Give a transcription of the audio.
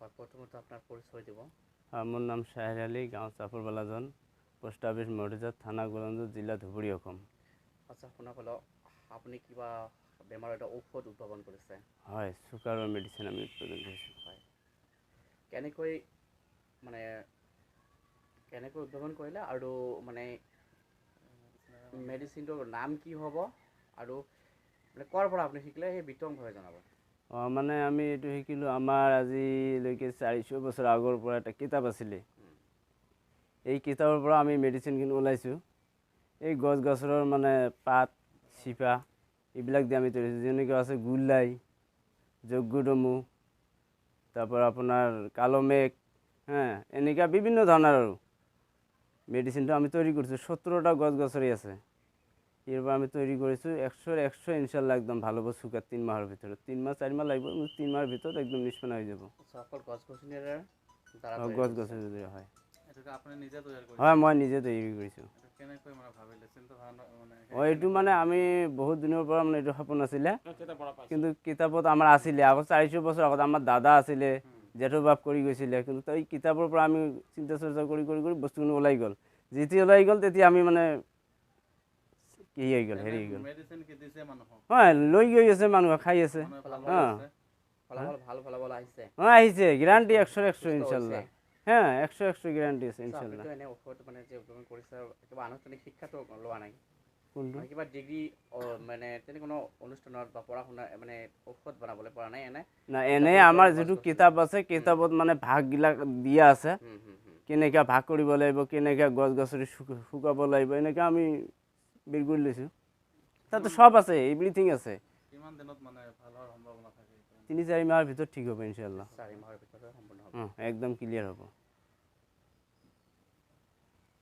হয়, প্ৰথমত আপনাৰ পৰিচয় দিব। মোৰ নাম শ্বাহিৰ আলী, গাঁও চাপৰবালাজন, পোষ্ট অফিচ মৰিজাত, থানা গোলন্দু, জিলা ধুবুৰী, অসম। আচ্ছা, শুনা পালো আপুনি কিবা বেমাৰৰ এটা ঔষধ উদ্ভাৱন কৰিছে। হয়, চুগাৰৰ মেডিচিন আমি উৎপাদন কৰিছোঁ। হয়, কেনেকৈ মানে কেনেকৈ উদ্ভাৱন কৰিলে আৰু মানে মেডিচিনটোৰ নাম কি হ'ব আৰু মানে ক'ৰ পৰা আপুনি শিকিলে সেই বিতংভাৱে জনাব। মানে আমি এইটো শিকিলোঁ আমাৰ আজিলৈকে 400 বছৰ আগৰ পৰা এটা কিতাপ আছিলে। এই কিতাপৰ পৰা আমি মেডিচিনখিনি ওলাইছোঁ। এই গছ গছৰ মানে পাত চিপা এইবিলাক দি আমি তৈরি যেনেকৈ আছে গুল্লাই, যজ্ঞুডমু, তারপর আপনার কালোমেঘ, হ্যাঁ, এনেকা বিভিন্ন ধরনের আৰু মেডিচিনটো আমি তৈৰি কৰছি। 17টা গছ গছৰি আছে। এরপর আমি তৈরি করেছি 100 ইনশাল্লাহ একদম ভালো হবে শুকার 3 মাসের ভিতরে। 3 মাস 4 মাস লাগবে, 3 মাসের ভিতরে একদম নিষ্পন্ন হয়ে যাব। সকল গছ গছনিৰ দ্বাৰা গছ গছনি যদি হয়। এটা আপুনি নিজে তৈয়াৰ কৰিছে? হয়, মই নিজে তৈৰি কৰিছোঁ। কেনেকৈ মানে ভাবিলে চিন্তা ধাৰণা মানে? এইটো মানে আমি বহুত দিনৰ পৰা মানে এইটো সপোন আছিলে, কিন্তু কিতাপত আমাৰ আছিলে আগত 400 বছৰ আগত আমাৰ দাদা আছিলে, জেঠু বাপ কৰি গৈছিলে, কিন্তু এই কিতাপৰ পৰা আমি চিন্তা চৰ্চা কৰি কৰি কৰি বস্তুখিনি ওলাই গ'ল। যেতিয়া ওলাই গ'ল তেতিয়া আমি মানে কি হৈ গ'ল, হেৰি হৈ গ'ল। মেডিচিন কি দিছে মানুহক? হয়, লৈ গৈ আছে মানুহে, খাই আছে। ফলাফল আহিছে। আহিছে, গ্যাৰাণ্টি 100 ইনশাল্লাহ। হ্যাঁ, 100 গ্যাৰান্টি আছে ইনশাল্লাহ। এনে ঔষধ মানে যে উদ্ভাৱন কৰিছে কিবা আনুষ্ঠানিক শিক্ষাটো লোৱা নাই? কোনটো? কিবা ডিগ্ৰী মানে তেনে কোনো অনুষ্ঠানত বা পঢ়া শুনা মানে ঔষধ বনাবলৈ পৰা নাই এনে? না, এনে আমাৰ যিটো কিতাপ আছে, কিতাপত মানে ভাগবিলাক দিয়া আছে, কেনেকৈ ভাগ কৰিব লাগিব, কেনেকৈ গছ গছনি শুকাব লাগিব, এনেকৈ আমি বেৰ কৰি লৈছোঁ। তাতে সব আছে, এভৰিথিং আছে। কিমান দিনত মানে ভাল হোৱাৰ সম্ভাৱনা থাকে? 3-4 মাহৰ ভিতৰত ঠিক হ'ব ইনশাল্লাহ। 4 মাহৰ ভিতৰত সম্পূৰ্ণ হ'ব। একদম ক্লিয়াৰ হ'ব।